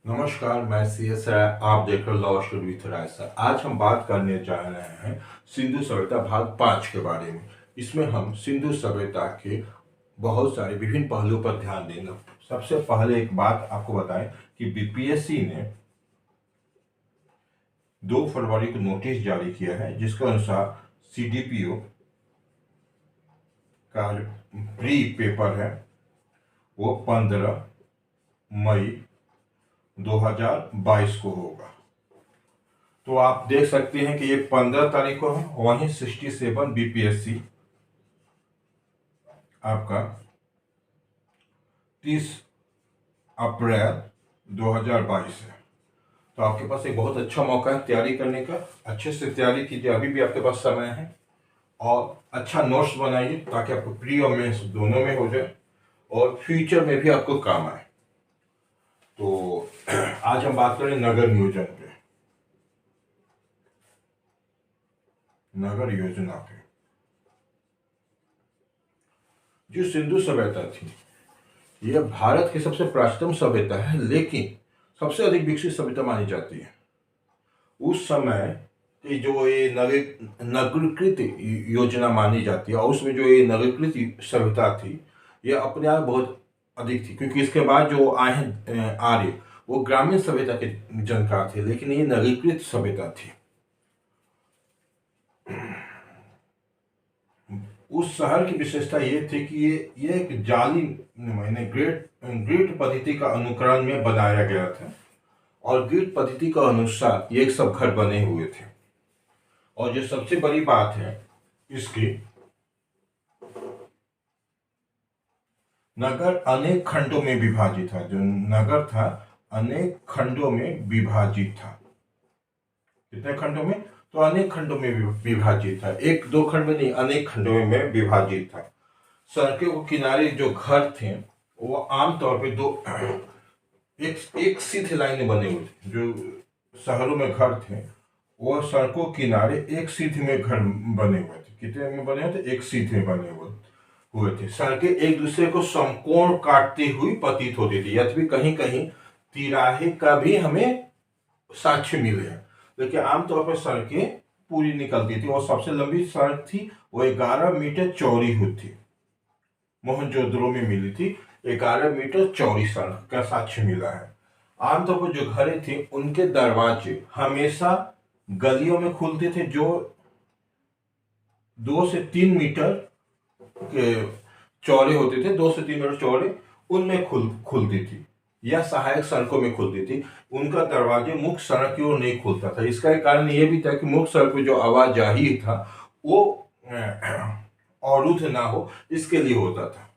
नमस्कार, मैं C S राय। आप देख रहे हो law studio with Rai sir. आज हम बात करने जा रहे हैं सिंधु सभ्यता भाग 5 के बारे में। इसमें हम सिंधु सभ्यता के बहुत सारे विभिन्न पहलुओं पर ध्यान देंगे। सबसे पहले एक बात आपको बताएं कि बीपीएससी ने 2 फरवरी को नोटिस जारी किया है, जिसके अनुसार सीडीपीओ का जो प्री पेपर है वो 15 मई 2022 को होगा। तो आप देख सकते हैं कि ये 15 तारीख को है। वहीं 67 बीपीएससी आपका 30 अप्रैल 2022 है। तो आपके पास एक बहुत अच्छा मौका है तैयारी करने का। अच्छे से तैयारी कीजिए, अभी भी आपके पास समय है। और अच्छा नोट्स बनाइए ताकि आपको प्री और मेंस दोनों में हो जाए और फ्यूचर में भी आपको काम आए। तो आज हम बात करें नगर नियोजन पे, नगर योजना पे। जो सिंधु सभ्यता थी, यह भारत की सबसे प्राचीनतम सभ्यता है, लेकिन सबसे अधिक विकसित सभ्यता मानी जाती है। उस समय की जो ये नगरीकृत योजना मानी जाती है, और उसमें जो ये नगरीकृत सभ्यता थी, यह अपने आप बहुत अधिक थी, क्योंकि इसके बाद जो आए हैं आर्य, वो ग्रामीण सभ्यता के जानकार थे, लेकिन ये नगरीकृत सभ्यता थी। उस शहर की विशेषता ये थी कि ये एक जाली मैंने ग्रिड पद्धति का अनुकरण में बनाया गया था, और ग्रिड पद्धति का अनुसार ये सब घर बने हुए थे। और जो सबसे बड़ी बात है इसकी, नगर अनेक खंडों में विभाजित था। जो नगर था अनेक खंडों में विभाजित था। कितने खंडों में? तो अनेक खंडों में विभाजित था। एक दो खंड में नहीं, अनेक खंडों में विभाजित था। सड़कों के किनारे जो घर थे वो आमतौर पे दो एक सीधी लाइन बने हुए थे। जो शहरों में घर थे वो सड़कों किनारे एक सीधी में घर बने हुए थे। कितने में बने हुए थे? एक सीधे बने हुए थे। सड़कें एक दूसरे को समकोण काटती हुई प्रतीत होती थी। यद्यपि कहीं कहीं तिराहे का भी हमें साक्ष्य मिले हैं, लेकिन आमतौर पर सड़कें पूरी निकलती थी। और सबसे लंबी सड़क थी वो 11 मीटर चौड़ी हुई थी। मोहनजोदड़ो में मिली थी। 11 मीटर चौड़ी सड़क का साक्ष्य मिला है। आमतौर पर जो घरें थी उनके दरवाजे हमेशा गलियों में खुलते थे, जो 2 से 3 मीटर के चौड़े होते थे। 2 से 3 मीटर चौड़े उनमें खुलती थी, या सहायक सड़कों में खुलती थी। उनका दरवाजे मुख्य सड़क की ओर नहीं खुलता था। इसका एक कारण यह भी था कि मुख्य सड़क पर जो आवाजाही था वो अवरुद्ध ना हो, इसके लिए होता था।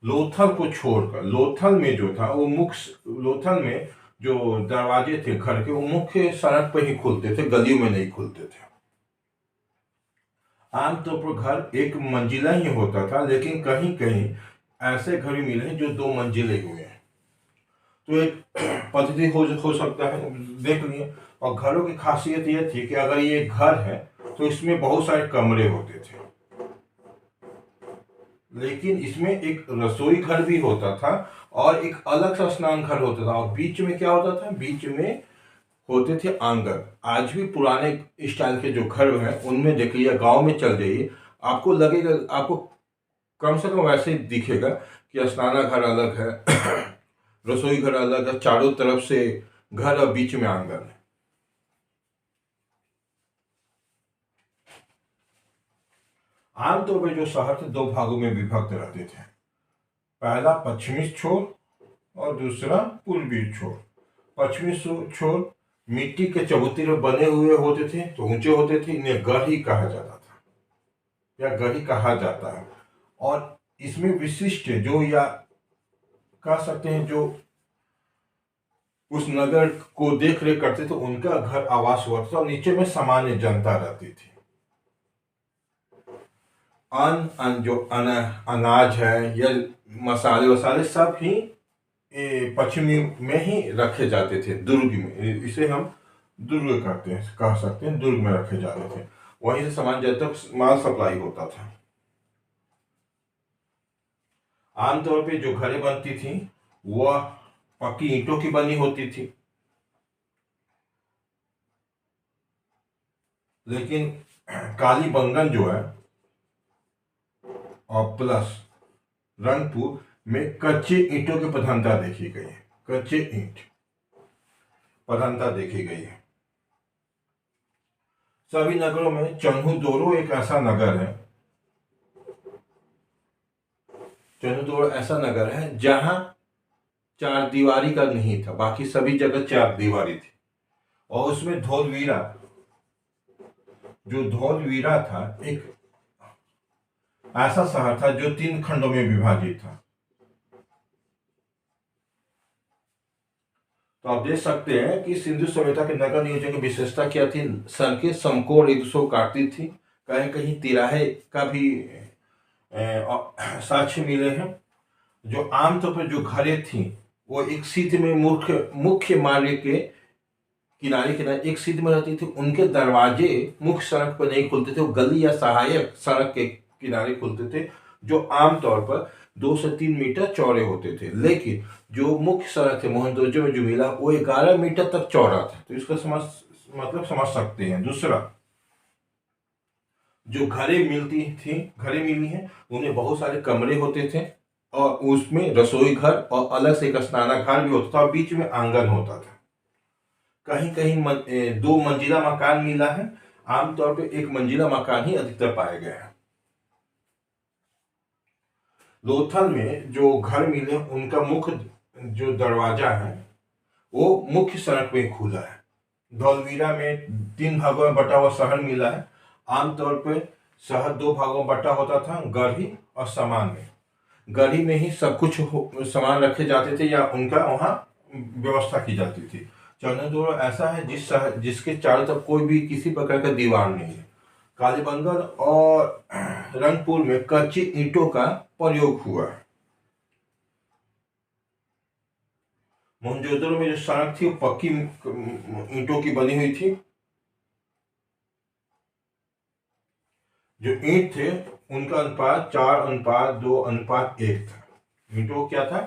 लोथल को छोड़कर, लोथल में जो था वो लोथल में जो दरवाजे थे घर के, वो मुख्य सड़क पर ही खुलते थे, गलियों में नहीं खुलते थे। आमतौर पर घर एक मंजिला ही होता था, लेकिन कहीं कहीं ऐसे घर भी मिले हैं जो 2 मंजिले हुए हैं। तो एक पद्धति हो सकता है, देख लिए। और घरों की खासियत यह थी कि अगर ये घर है तो इसमें बहुत सारे कमरे होते थे, लेकिन इसमें एक रसोई घर भी होता था और एक अलग सा स्नान घर होता था। और बीच में क्या होता था? बीच में होते थे आंगन। आज भी पुराने स्टाइल के जो घर हैं उनमें देखिए, गांव में चल जाइए, आपको लगेगा, आपको कम से कम वैसे ही दिखेगा कि स्नानाघर अलग है, रसोई घर अलग है, चारों तरफ से घर और बीच में आंगन है। आमतौर पर जो शहर थे 2 भागों में विभक्त रहते थे। पहला पश्चिमी छोर और दूसरा पूर्वी छोर। पश्चिमी छोर मिट्टी के चबूतरे बने हुए होते थे, तो ऊंचे होते थे। इन्हें गढ़ ही कहा जाता था, या गढ़ी कहा जाता है। और इसमें विशिष्ट जो, या कह सकते हैं जो उस नगर को देख रेख करते थे, उनका घर आवास हुआ था। और नीचे में सामान्य जनता रहती थी। जो अनाज है या मसाले वसाले सब ही पश्चिमी में ही रखे जाते थे। दुर्ग में, इसे हम दुर्ग कहते हैं, कह सकते हैं, दुर्ग में रखे जाते थे। वहीं से सामान्य जनता तक माल सप्लाई होता था। आमतौर पे जो घरें बनती थी वह पक्की ईंटों की बनी होती थी। लेकिन कालीबंगन जो है और प्लस रंगपुर में कच्चे ईंटों की प्रधानता देखी गई है। कच्चे ईंट प्रधानता देखी गई है। सभी नगरों में चन्हुदोरो एक ऐसा नगर है, चन्हुदोरो ऐसा नगर है जहां चार दीवारी का नहीं था, बाकी सभी जगह चार दीवारी थी। और उसमें धौलवीरा, जो धौलवीरा था, एक ऐसा शहर था जो 3 खंडों में विभाजित था। तो आप देख सकते हैं कि सिंधु सभ्यता के नगर नियोजन की विशेषता क्या थी। सड़कें समकोण एक दूसरे को काटती थी, कहीं कहीं तिराहे का भी साक्ष्य मिले हैं। जो आमतौर पर जो घरें थी वो एक सीध में मुख्य मार्ग के किनारे किनारे एक सीध में रहती थी। उनके दरवाजे मुख्य सड़क पर नहीं खुलते थे, वो गली या सहायक सड़क के किनारे खुलते थे, जो आमतौर पर 2 से 3 मीटर चौड़े होते थे। लेकिन जो मुख्य सड़क थे मोहनजोदड़ो में जो मिला वो 11 मीटर तक चौड़ा था। तो इसका मतलब समझ सकते हैं। दूसरा, जो घरें मिलती थी, घरें मिली हैं, उनमें बहुत सारे कमरे होते थे और उसमें रसोई घर और अलग से एक स्नानागार भी होता था और बीच में आंगन होता था। कहीं कहीं 2 मंजिला मकान मिला है, आमतौर पे 1 मंजिला मकान ही अधिकतर पाए गए हैं। लोथल में जो घर मिले उनका मुख्य जो दरवाजा है वो मुख्य सड़क पे खुला है। धौलवीरा में 3 भागों में बटा हुआ शहर मिला है। आमतौर पे शहर 2 भागों में बटा होता था, गढ़ी और समान में। गढ़ी में ही सब कुछ सामान रखे जाते थे या उनका वहाँ व्यवस्था की जाती थी। चन्हुदोरो ऐसा है जिसके चारों तरफ कोई भी किसी प्रकार का दीवार नहीं है। कालीबंगन और रंगपुर में कच्ची ईंटों का प्रयोग हुआ है। मोहनजोदड़ो में जो सड़क थी वो पक्की ईंटों की बनी हुई थी। जो ईंट थे उनका अनुपात 4:2:1 था। ईंटों क्या था?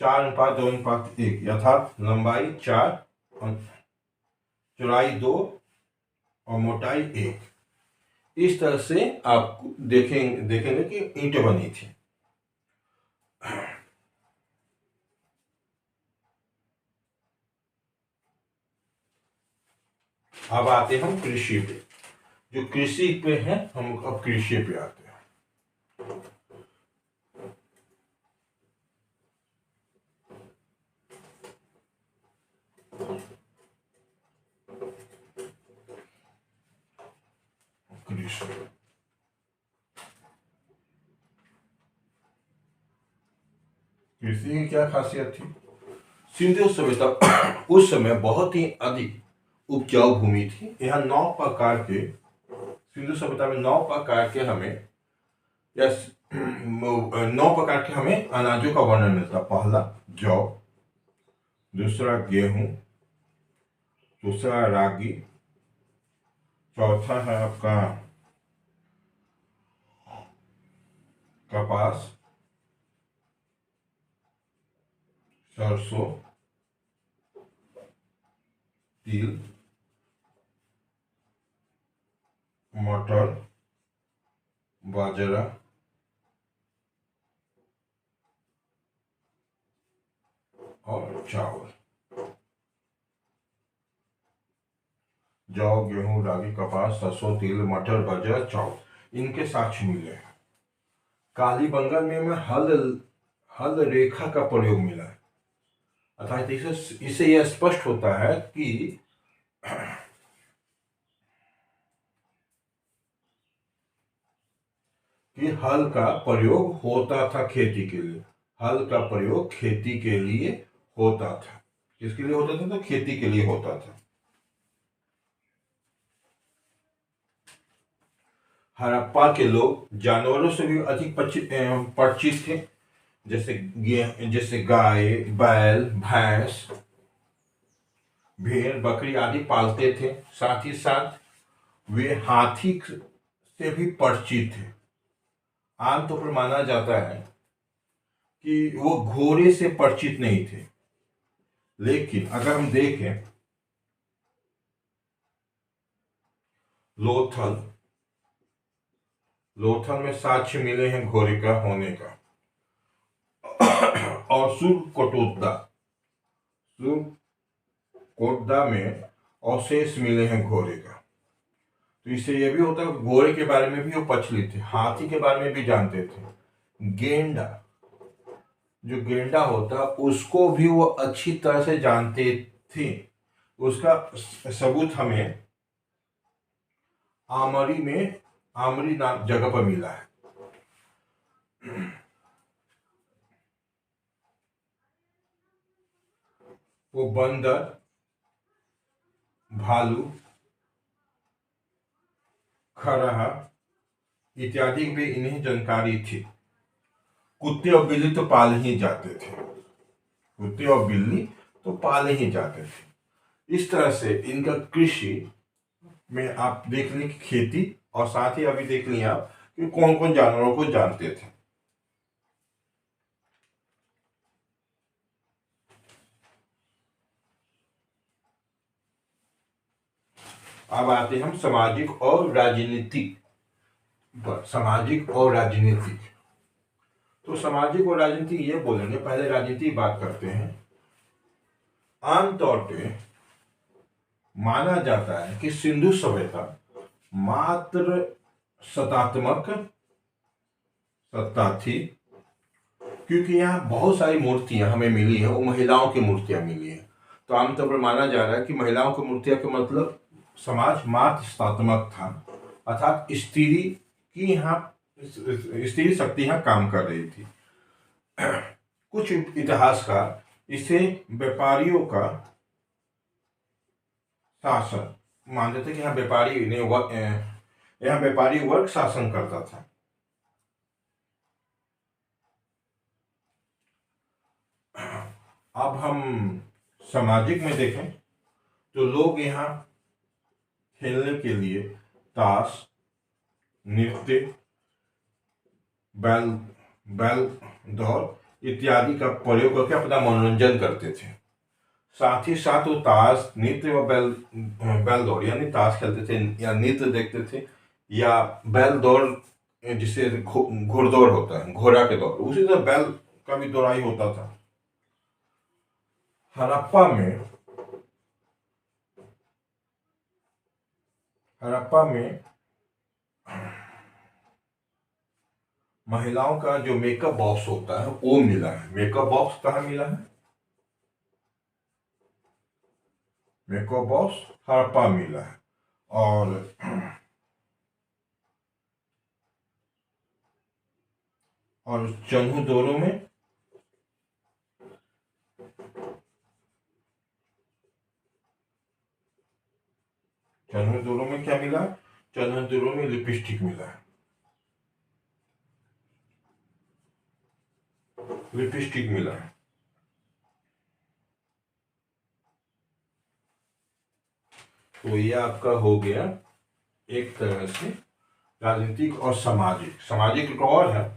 4:2:1, अर्थात लंबाई 4, चौड़ाई 2 और मोटाई 1। इस तरह से आप देखेंगे कि ईंटें बनी थी। अब आते हैं हम कृषि पे। जो कृषि पे है, हम अब कृषि पे आते हैं। कृषि कृषि की क्या खासियत थी? सिंधु सभ्यता उस समय बहुत ही अधिक उपजाऊ भूमि थी। यहाँ 9 प्रकार के, सिंधु सभ्यता में 9 प्रकार के हमें या 9 प्रकार के हमें अनाजों का वर्णन मिलता। पहला जौ, दूसरा गेहूं, दूसरा रागी, चौथा है आपका कपास, सरसों, तिल, मटर, बाजरा और चावल। जौ, गेहूं, रागी, कपास, सरसों, तिल, मटर, बाजरा, चावल, इनके साक्ष्य मिले हैं। कालीबंगन में हल रेखा का प्रयोग मिला है। अर्थात इससे यह स्पष्ट होता है कि हल का प्रयोग होता था खेती के लिए। हल का प्रयोग खेती के लिए होता था। किसके लिए होता था? तो खेती के लिए होता था। हड़प्पा के लोग जानवरों से भी अधिक परिचित थे, जैसे गाय, बैल, भैंस, भेड़, बकरी आदि पालते थे। साथ ही साथ वे हाथी से भी परिचित थे। आमतौर पर माना जाता है कि वो घोड़े से परिचित नहीं थे, लेकिन अगर हम देखें लोथल, लोथल में साक्ष्य मिले हैं घोड़े का होने का। और सुरकोटोदा, सुरकोटदा में अवशेष मिले हैं घोड़े का। तो इससे यह भी होता है घोड़े के बारे में भी वो प्रचलित थे, हाथी के बारे में भी जानते थे। गेंडा, जो गेंडा होता उसको भी वो अच्छी तरह से जानते थे। उसका सबूत हमें आमरी में, आमरी नाम जगह पर मिला है। वो बंदर, भालू, खरहा इत्यादि भी इन्हें जानकारी थी। कुत्ते और बिल्ली तो पाले ही जाते थे, कुत्ते और बिल्ली तो पाले ही जाते थे। इस तरह से इनका कृषि में आप देख लें कि खेती, और साथ ही अभी देख लिया आप कि कौन कौन जानवरों को जानते थे। अब आते हैं हम सामाजिक और राजनीतिक पर। सामाजिक और राजनीतिक, तो सामाजिक और राजनीतिक ये बोलेंगे, पहले राजनीति बात करते हैं। आमतौर पे माना जाता है कि सिंधु सभ्यता मात्र सत्तात्मक सत्ता थी, क्योंकि यहाँ बहुत सारी मूर्तियां हमें मिली है, वो महिलाओं की मूर्तियां मिली है। तो आमतौर पर माना जा रहा है कि महिलाओं की मूर्तियां का मतलब समाज मात्र सत्तात्मक था, अर्थात स्त्री की यहाँ स्त्री शक्ति यहाँ काम कर रही थी। कुछ इतिहासकार इसे व्यापारियों का शासन मानते थे कि यहाँ व्यापारी ने यहाँ व्यापारी वर्ग शासन करता था। अब हम सामाजिक में देखें तो लोग यहाँ खेलने के लिए ताश, नृत्य, बैल बैल दौड़ इत्यादि का प्रयोग करके अपना मनोरंजन करते थे। साथ ही साथ वो ताश, नृत्य व बैल दौड़ यानी ताश खेलते थे या नृत्य देखते थे, या बैल दौड़ जिसे घोड़दौड़ होता है, घोड़ा के दौड़, उसी तरह बैल का भी दौड़ाई होता था। हड़प्पा में महिलाओं का जो मेकअप बॉक्स होता है वो मिला है। मेकअप बॉक्स कहाँ मिला है? मेकअप बॉक्स हड़प्पा मिला है। और चन्हुदोरों में क्या मिला? चन्हुदोरों में लिपस्टिक मिला है, लिपस्टिक मिला है। तो ये आपका हो गया एक तरह से राजनीतिक और सामाजिक। सामाजिक एक और है,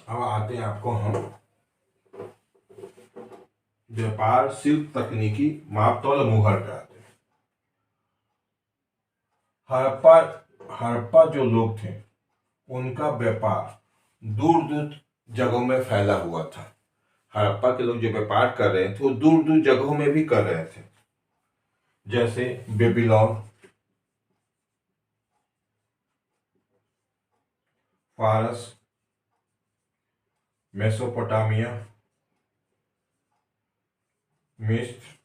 अब आते हैं आपको हम व्यापार, शिल्प, तकनीकी मापतौल और मुहर पे आते हैं। हड़प्पा जो लोग थे उनका व्यापार दूर दूर जगहों में फैला हुआ था। हड़प्पा के लोग जो व्यापार कर रहे थे वो दूर दूर जगहों में भी कर रहे थे, जैसे बेबीलोन, फारस, मेसोपोटामिया, मिस्र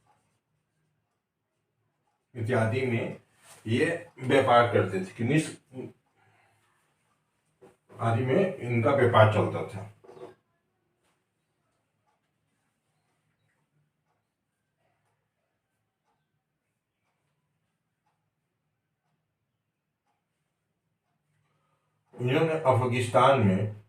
इत्यादि में ये व्यापार करते थे कि मिस्र आदि में इनका व्यापार चलता था। इन्होंने अफगानिस्तान में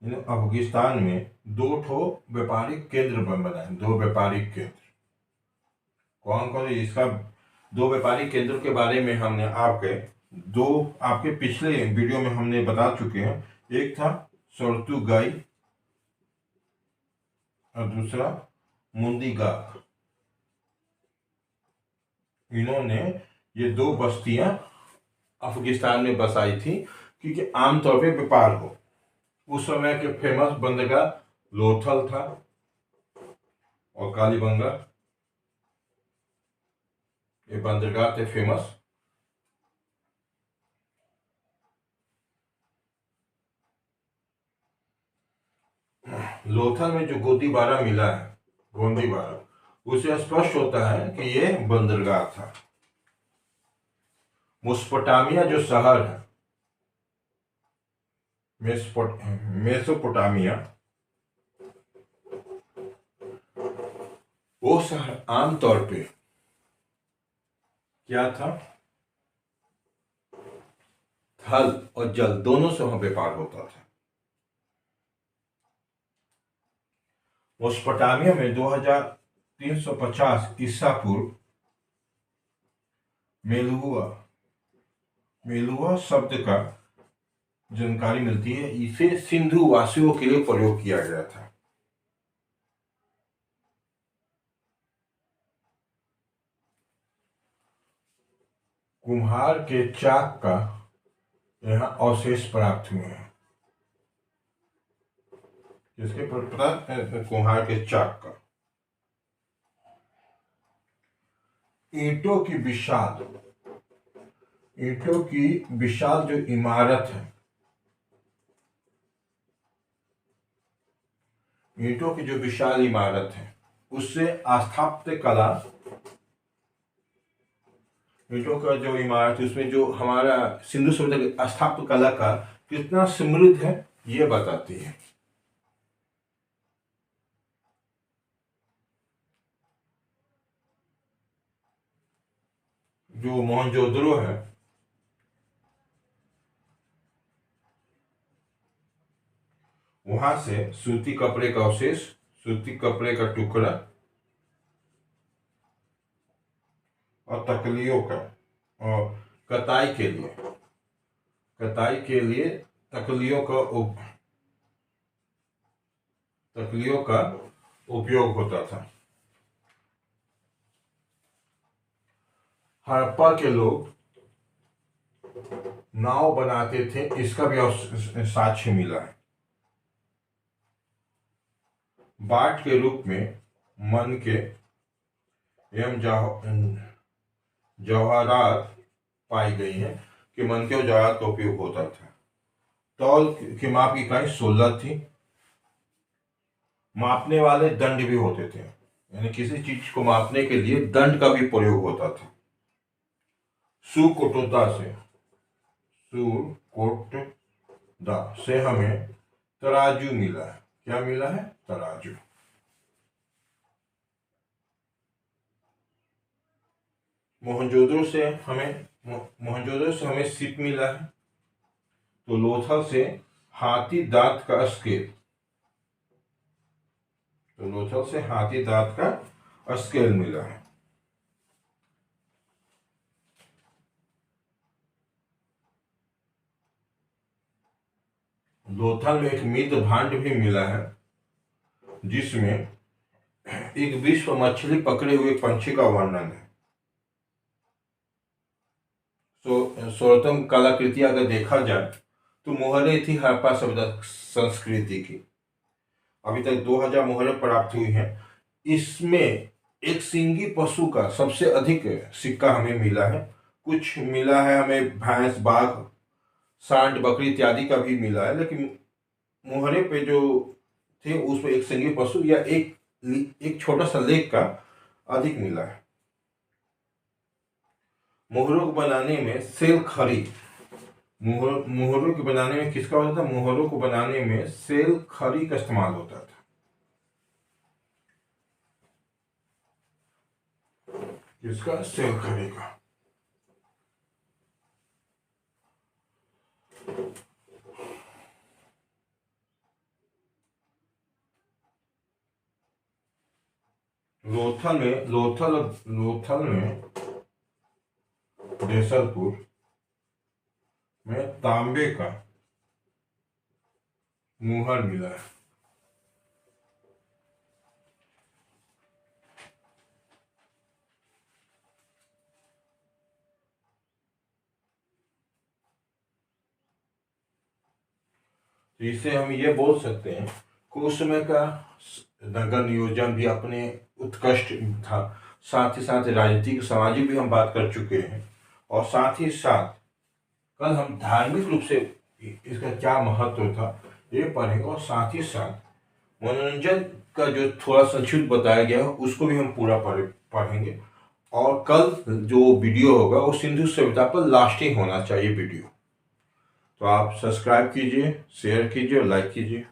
अफगानिस्तान में दो ठो व्यापारिक केंद्र बनाए, दो व्यापारिक केंद्र। कौन कौन? इसका दो व्यापारिक केंद्रों के बारे में हमने आपके पिछले वीडियो में हमने बता चुके हैं। एक था सोर्तुगाई और दूसरा मुंदीगा। इन्होंने ये दो बस्तियां अफगानिस्तान में बसाई थी क्योंकि आमतौर पे व्यापार हो। उस समय के फेमस बंदरगाह लोथल था और कालीबंगा, ये बंदरगाह थे फेमस। लोथल में जो गोदीबारा मिला है, गोंदीबारा, उसे स्पष्ट होता है कि ये बंदरगाह था। मेसोपोटामिया जो शहर है, मेसोपोटामिया, वो शहर आमतौर पे क्या था? थल और जल दोनों से वहां व्यापार होता था। मेसोपोटामिया में 2350 ईसा पूर्व मेलुआ शब्द का जानकारी मिलती है। इसे सिंधु वासियों के लिए प्रयोग किया गया था। कुम्हार के चाक का यहाँ अवशेष प्राप्त हुए हैं। किसके पता? कुम्हार के चाक का। ईंटों की विशाल जो इमारत है, ईंटों की जो विशाल इमारत है, उससे स्थापत्य कला, ईंटों का जो इमारत, उसमें जो हमारा सिंधु सभ्यता की स्थापत्य कला का कितना समृद्ध है, ये बताती है। जो मोहनजोदड़ो है, वहां से सूती कपड़े का अवशेष, सूती कपड़े का टुकड़ा और तकलियों का, और कताई के लिए तकलियों का उपयोग होता था। हड़प्पा के लोग नाव बनाते थे, इसका भी साक्ष्य मिला है। बाट के रूप में मन के एवं जवाहरात पाई गई है कि मन के जवाहरात का उपयोग होता था। तौल की माप की इकाई 16 थी। मापने वाले दंड भी होते थे, यानी किसी चीज को मापने के लिए दंड का भी प्रयोग होता था। सुकोटोदा से हमें तराजू मिला है। क्या मिला है? तराजू। मोहनजोदड़ो से हमें सिप मिला है। तो लोथल से हाथी दांत का स्केल मिला है। लोथल में एक मृद भांड भी मिला है, जिसमें एक विश्व मछली पकड़े हुए पंछी का वर्णन है। सर्वोत्तम कलाकृति अगर देखा जाए तो मोहरें थी हड़प्पा सभ्यता संस्कृति की। अभी तक 2000 मोहरें प्राप्त हुई हैं। इसमें एक सिंगी पशु का सबसे अधिक सिक्का हमें मिला है। कुछ मिला है हमें भैंस, बाघ, सांड, बकरी इत्यादि का भी मिला है, लेकिन मोहरे पे जो थे उसमें एक सिंगी पशु या एक छोटा सा लेख का अधिक मिला है। मोहरों को बनाने में सेल खरी, मोहरों को बनाने में किसका होता था? मोहरों को बनाने में सेल खरी का इस्तेमाल होता था। किसका? सेल खरी का। लोथल में देसलपुर में तांबे का मुहर मिला है। तो इससे हम ये बोल सकते हैं कि उस समय का नगर नियोजन भी अपने उत्कृष्ट था। साथ ही साथ राजनीतिक सामाजिक भी हम बात कर चुके हैं, और साथ ही साथ कल हम धार्मिक रूप से इसका क्या महत्व था ये पढ़ेंगे, और साथ ही साथ मनोरंजन का जो थोड़ा संक्षिप्त बताया गया है उसको भी हम पूरा पढ़ेंगे। और कल जो वीडियो होगा वो सिंधु सभ्यता पर लास्टिंग होना चाहिए वीडियो। तो आप सब्सक्राइब कीजिए, शेयर कीजिए और लाइक कीजिए।